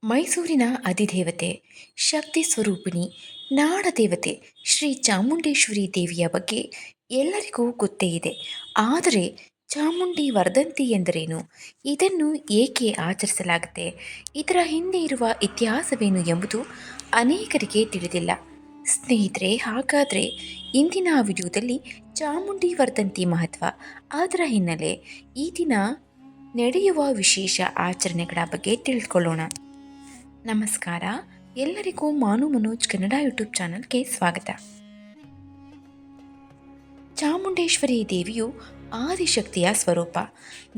ಮೈಸೂರಿನ ಅಧಿದೇವತೆ, ಶಕ್ತಿ ಸ್ವರೂಪಿಣಿ, ನಾಡದೇವತೆ ಶ್ರೀ ಚಾಮುಂಡೇಶ್ವರಿ ದೇವಿಯ ಬಗ್ಗೆ ಎಲ್ಲರಿಗೂ ಗೊತ್ತೇ ಇದೆ. ಆದರೆ ಚಾಮುಂಡಿ ವರ್ಧಂತಿ ಎಂದರೇನು? ಇದನ್ನು ಏಕೆ ಆಚರಿಸಲಾಗುತ್ತೆ? ಇದರ ಹಿಂದೆ ಇರುವ ಇತಿಹಾಸವೇನು ಎಂಬುದು ಅನೇಕರಿಗೆ ತಿಳಿದಿಲ್ಲ. ಸ್ನೇಹಿತರೆ, ಹಾಗಾದರೆ ಇಂದಿನ ವಿಡಿಯೋದಲ್ಲಿ ಚಾಮುಂಡಿ ವರ್ಧಂತಿ ಮಹತ್ವ, ಅದರ ಹಿನ್ನೆಲೆ, ಈ ದಿನ ನಡೆಯುವ ವಿಶೇಷ ಆಚರಣೆಗಳ ಬಗ್ಗೆ ತಿಳ್ಕೊಳ್ಳೋಣ. ನಮಸ್ಕಾರ, ಎಲ್ಲರಿಗೂ ಮಾನು ಮನೋಜ್ ಕನ್ನಡ ಯೂಟ್ಯೂಬ್ ಚಾನಲ್ಗೆ ಸ್ವಾಗತ. ಚಾಮುಂಡೇಶ್ವರಿ ದೇವಿಯು ಆದಿಶಕ್ತಿಯ ಸ್ವರೂಪ.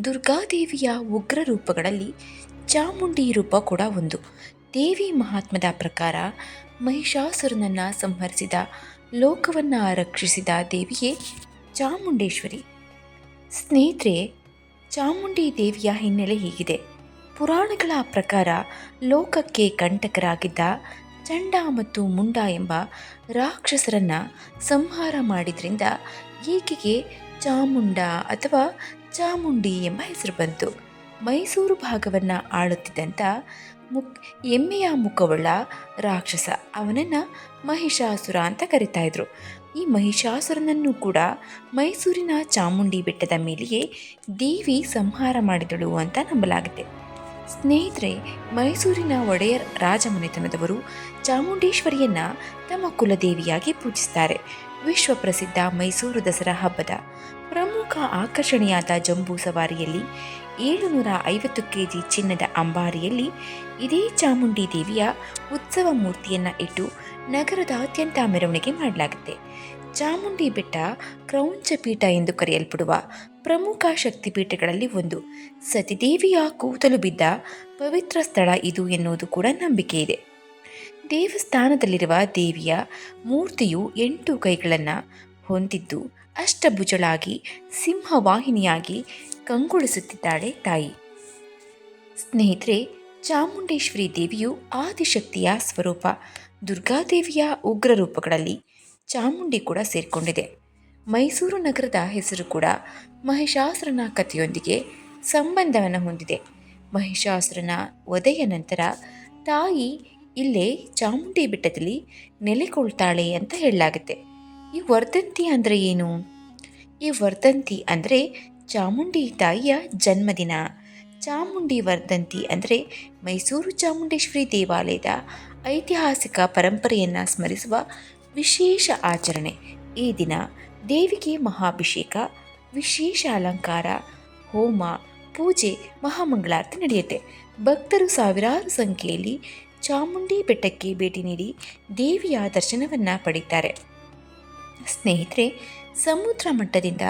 ದುರ್ಗಾದೇವಿಯ ಉಗ್ರ ರೂಪಗಳಲ್ಲಿ ಚಾಮುಂಡಿ ರೂಪ ಕೂಡ ಒಂದು. ದೇವಿ ಮಹಾತ್ಮದ ಪ್ರಕಾರ ಮಹಿಷಾಸುರನನ್ನು ಸಂಹರಿಸಿದ, ಲೋಕವನ್ನು ರಕ್ಷಿಸಿದ ದೇವಿಯೇ ಚಾಮುಂಡೇಶ್ವರಿ. ಸ್ನೇಹಿತರೆ, ಚಾಮುಂಡಿ ದೇವಿಯ ಹಿನ್ನೆಲೆ ಹೀಗಿದೆ. ಪುರಾಣಗಳ ಪ್ರಕಾರ ಲೋಕಕ್ಕೆ ಕಂಟಕರಾಗಿದ್ದ ಚಂಡ ಮತ್ತು ಮುಂಡ ಎಂಬ ರಾಕ್ಷಸರನ್ನು ಸಂಹಾರ ಮಾಡಿದ್ರಿಂದ ಈಕೆಗೆ ಚಾಮುಂಡ ಅಥವಾ ಚಾಮುಂಡಿ ಎಂಬ ಹೆಸರು ಬಂತು. ಮೈಸೂರು ಭಾಗವನ್ನು ಆಳುತ್ತಿದ್ದಂಥ ಎಮ್ಮೆಯ ಮುಖವುಳ್ಳ ರಾಕ್ಷಸ, ಅವನನ್ನು ಮಹಿಷಾಸುರ ಅಂತ ಕರಿತಾ ಇದ್ರು. ಈ ಮಹಿಷಾಸುರನನ್ನು ಕೂಡ ಮೈಸೂರಿನ ಚಾಮುಂಡಿ ಬೆಟ್ಟದ ಮೇಲೆಯೇ ದೇವಿ ಸಂಹಾರ ಮಾಡಿದಳು ಅಂತ ನಂಬಲಾಗುತ್ತೆ. ಸ್ನೇಹಿತರೆ, ಮೈಸೂರಿನ ಒಡೆಯರ್ ರಾಜಮನೆತನದವರು ಚಾಮುಂಡೇಶ್ವರಿಯನ್ನು ತಮ್ಮ ಕುಲದೇವಿಯಾಗಿ ಪೂಜಿಸ್ತಾರೆ. ವಿಶ್ವಪ್ರಸಿದ್ಧ ಮೈಸೂರು ದಸರಾ ಹಬ್ಬದ ಪ್ರಮುಖ ಆಕರ್ಷಣೆಯಾದ ಜಂಬೂ ಸವಾರಿಯಲ್ಲಿ 750 kg ಚಿನ್ನದ ಅಂಬಾರಿಯಲ್ಲಿ ಇದೇ ಚಾಮುಂಡಿ ದೇವಿಯ ಉತ್ಸವ ಮೂರ್ತಿಯನ್ನು ಇಟ್ಟು ನಗರದಾದ್ಯಂತ ಮೆರವಣಿಗೆ ಮಾಡಲಾಗುತ್ತೆ. ಚಾಮುಂಡಿ ಬೆಟ್ಟ ಕ್ರೌಂಚಪೀಠ ಎಂದು ಕರೆಯಲ್ಪಡುವ ಪ್ರಮುಖ ಶಕ್ತಿಪೀಠಗಳಲ್ಲಿ ಒಂದು. ಸತಿದೇವಿಯ ಕೂದಲು ಬಿದ್ದ ಪವಿತ್ರ ಸ್ಥಳ ಇದು ಎನ್ನುವುದು ಕೂಡ ನಂಬಿಕೆ ಇದೆ. ದೇವಸ್ಥಾನದಲ್ಲಿರುವ ದೇವಿಯ ಮೂರ್ತಿಯು 8 ಕೈಗಳನ್ನು ಹೊಂದಿದ್ದು ಅಷ್ಟಭುಜಳಾಗಿ ಸಿಂಹವಾಹಿನಿಯಾಗಿ ಕಂಗೊಳಿಸುತ್ತಿದ್ದಾಳೆ ತಾಯಿ. ಸ್ನೇಹಿತರೆ, ಚಾಮುಂಡೇಶ್ವರಿ ದೇವಿಯು ಆದಿಶಕ್ತಿಯ ಸ್ವರೂಪ. ದುರ್ಗಾದೇವಿಯ ಉಗ್ರ ರೂಪಗಳಲ್ಲಿ ಚಾಮುಂಡಿ ಕೂಡ ಸೇರಿಕೊಂಡಿದೆ. ಮೈಸೂರು ನಗರದ ಹೆಸರು ಕೂಡ ಮಹಿಷಾಸುರನ ಕಥೆಯೊಂದಿಗೆ ಸಂಬಂಧವನ್ನು ಹೊಂದಿದೆ. ಮಹಿಷಾಸುರನ ವಧೆಯ ನಂತರ ತಾಯಿ ಇಲ್ಲೇ ಚಾಮುಂಡಿ ಬೆಟ್ಟದಲ್ಲಿ ನೆಲೆಗೊಳ್ತಾಳೆ ಅಂತ ಹೇಳಲಾಗುತ್ತೆ. ಈ ವರ್ಧಂತಿ ಅಂದರೆ ಏನು? ಈ ವರ್ಧಂತಿ ಅಂದರೆ ಚಾಮುಂಡಿ ತಾಯಿಯ ಜನ್ಮದಿನ. ಚಾಮುಂಡಿ ವರ್ಧಂತಿ ಅಂದರೆ ಮೈಸೂರು ಚಾಮುಂಡೇಶ್ವರಿ ದೇವಾಲಯದ ಐತಿಹಾಸಿಕ ಪರಂಪರೆಯನ್ನು ಸ್ಮರಿಸುವ ವಿಶೇಷ ಆಚರಣೆ. ಈ ದಿನ ದೇವಿಗೆ ಮಹಾಭಿಷೇಕ, ವಿಶೇಷ ಅಲಂಕಾರ, ಹೋಮ, ಪೂಜೆ, ಮಹಾಮಂಗಳಾರತಿ ನಡೆಯುತ್ತೆ. ಭಕ್ತರು ಸಾವಿರಾರು ಸಂಖ್ಯೆಯಲ್ಲಿ ಚಾಮುಂಡಿ ಬೆಟ್ಟಕ್ಕೆ ಭೇಟಿ ನೀಡಿ ದೇವಿಯ ದರ್ಶನವನ್ನು ಪಡೀತಾರೆ. ಸ್ನೇಹಿತರೆ, ಸಮುದ್ರ ಮಟ್ಟದಿಂದ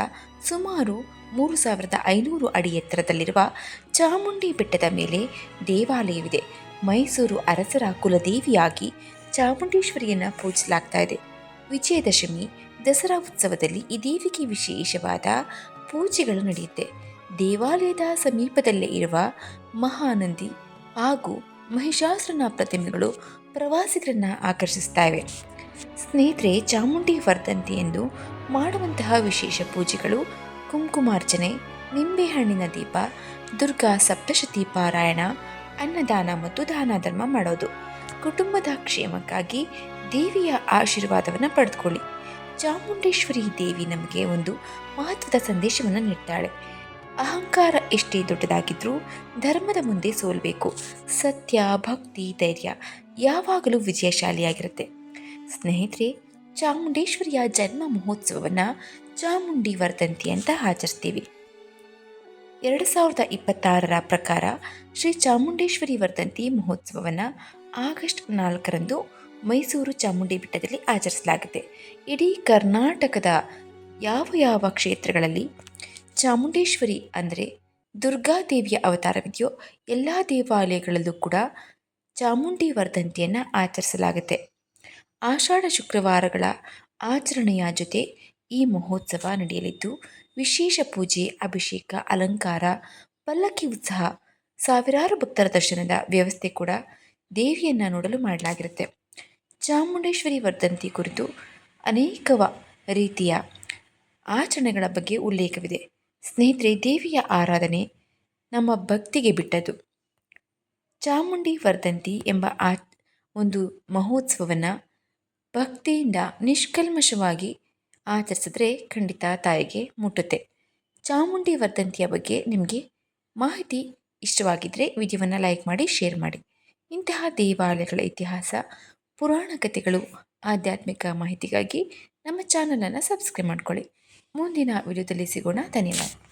ಸುಮಾರು 3500 ಅಡಿ ಎತ್ತರದಲ್ಲಿರುವ ಚಾಮುಂಡಿ ಬೆಟ್ಟದ ಮೇಲೆ ದೇವಾಲಯವಿದೆ. ಮೈಸೂರು ಅರಸರ ಕುಲದೇವಿಯಾಗಿ ಚಾಮುಂಡೇಶ್ವರಿಯನ್ನು ಪೂಜಿಸಲಾಗ್ತಾ ಇದೆ. ವಿಜಯದಶಮಿ, ದಸರಾ ಉತ್ಸವದಲ್ಲಿ ಈ ದೇವಿಗೆ ವಿಶೇಷವಾದ ಪೂಜೆಗಳು ನಡೆಯುತ್ತೆ. ದೇವಾಲಯದ ಸಮೀಪದಲ್ಲೇ ಇರುವ ಮಹಾನಂದಿ ಹಾಗೂ ಮಹಿಷಾಸುರನ ಪ್ರತಿಮೆಗಳು ಪ್ರವಾಸಿಗರನ್ನು ಆಕರ್ಷಿಸ್ತಾ ಇವೆ. ಸ್ನೇಹಿತರೆ, ಚಾಮುಂಡಿ ವರ್ಧಂತಿ ಎಂದು ಮಾಡುವಂತಹ ವಿಶೇಷ ಪೂಜೆಗಳು ಕುಂಕುಮಾರ್ಚನೆ, ನಿಂಬೆಹಣ್ಣಿನ ದೀಪ, ದುರ್ಗಾ ಸಪ್ತಶತಿ ಪಾರಾಯಣ, ಅನ್ನದಾನ ಮತ್ತು ದಾನ ಧರ್ಮ ಮಾಡೋದು. ಕುಟುಂಬದ ಕ್ಷೇಮಕ್ಕಾಗಿ ದೇವಿಯ ಆಶೀರ್ವಾದವನ್ನು ಪಡೆದುಕೊಳ್ಳಿ. ಚಾಮುಂಡೇಶ್ವರಿ ದೇವಿ ನಮಗೆ ಒಂದು ಮಹತ್ವದ ಸಂದೇಶವನ್ನು ನೀಡ್ತಾಳೆ. ಅಹಂಕಾರ ಎಷ್ಟೇ ದೊಡ್ಡದಾಗಿದ್ರೂ ಧರ್ಮದ ಮುಂದೆ ಸೋಲ್ಬೇಕು. ಸತ್ಯ, ಭಕ್ತಿ, ಧೈರ್ಯ ಯಾವಾಗಲೂ ವಿಜಯಶಾಲಿಯಾಗಿರುತ್ತೆ. ಸ್ನೇಹಿತರೆ, ಚಾಮುಂಡೇಶ್ವರಿಯ ಜನ್ಮ ಮಹೋತ್ಸವವನ್ನು ಚಾಮುಂಡಿ ವರ್ಧಂತಿ ಅಂತ ಆಚರಿಸ್ತೀವಿ. 2026 ಪ್ರಕಾರ ಶ್ರೀ ಚಾಮುಂಡೇಶ್ವರಿ ವರ್ಧಂತಿ ಮಹೋತ್ಸವವನ್ನು ಆಗಸ್ಟ್ 4ರಂದು ಮೈಸೂರು ಚಾಮುಂಡಿ ಬೆಟ್ಟದಲ್ಲಿ ಆಚರಿಸಲಾಗುತ್ತೆ. ಇಡೀ ಕರ್ನಾಟಕದ ಯಾವ ಕ್ಷೇತ್ರಗಳಲ್ಲಿ ಚಾಮುಂಡೇಶ್ವರಿ ಅಂದರೆ ದುರ್ಗಾದೇವಿಯ ಅವತಾರವಿದೆಯೋ ಎಲ್ಲ ದೇವಾಲಯಗಳಲ್ಲೂ ಕೂಡ ಚಾಮುಂಡಿ ವರ್ಧಂತಿಯನ್ನು ಆಚರಿಸಲಾಗುತ್ತೆ. ಆಷಾಢ ಶುಕ್ರವಾರಗಳ ಆಚರಣೆಯ ಜೊತೆ ಈ ಮಹೋತ್ಸವ ನಡೆಯಲಿದ್ದು ವಿಶೇಷ ಪೂಜೆ, ಅಭಿಷೇಕ, ಅಲಂಕಾರ, ಪಲ್ಲಕ್ಕಿ ಉತ್ಸವ, ಸಾವಿರಾರು ಭಕ್ತರ ದರ್ಶನದ ವ್ಯವಸ್ಥೆ ಕೂಡ ದೇವಿಯನ್ನು ನೋಡಲು ಮಾಡಲಾಗಿರುತ್ತೆ. ಚಾಮುಂಡೇಶ್ವರಿ ವರ್ಧಂತಿ ಕುರಿತು ಅನೇಕ ರೀತಿಯ ಆಚರಣೆಗಳ ಬಗ್ಗೆ ಉಲ್ಲೇಖವಿದೆ. ಸ್ನೇಹಿತರೆ, ದೇವಿಯ ಆರಾಧನೆ ನಮ್ಮ ಭಕ್ತಿಗೆ ಬಿಟ್ಟದ್ದು. ಚಾಮುಂಡಿ ವರ್ಧಂತಿ ಎಂಬ ಒಂದು ಮಹೋತ್ಸವವನ್ನು ಭಕ್ತಿಯಿಂದ ನಿಷ್ಕಲ್ಮಶವಾಗಿ ಆಚರಿಸಿದ್ರೆ ಖಂಡಿತ ತಾಯಿಗೆ ಮುಟ್ಟುತ್ತೆ. ಚಾಮುಂಡಿ ವರ್ಧಂತಿಯ ಬಗ್ಗೆ ನಿಮಗೆ ಮಾಹಿತಿ ಇಷ್ಟವಾಗಿದ್ದರೆ ವಿಡಿಯೋವನ್ನು ಲೈಕ್ ಮಾಡಿ, ಶೇರ್ ಮಾಡಿ. ಇಂತಹ ದೇವಾಲಯಗಳ ಇತಿಹಾಸ, ಪುರಾಣ ಕಥೆಗಳು, ಆಧ್ಯಾತ್ಮಿಕ ಮಾಹಿತಿಗಾಗಿ ನಮ್ಮ ಚಾನಲನ್ನು ಸಬ್ಸ್ಕ್ರೈಬ್ ಮಾಡ್ಕೊಳ್ಳಿ. ಮುಂದಿನ ವಿಡಿಯೋದಲ್ಲಿ ಸಿಗೋಣ. ಧನ್ಯವಾದ.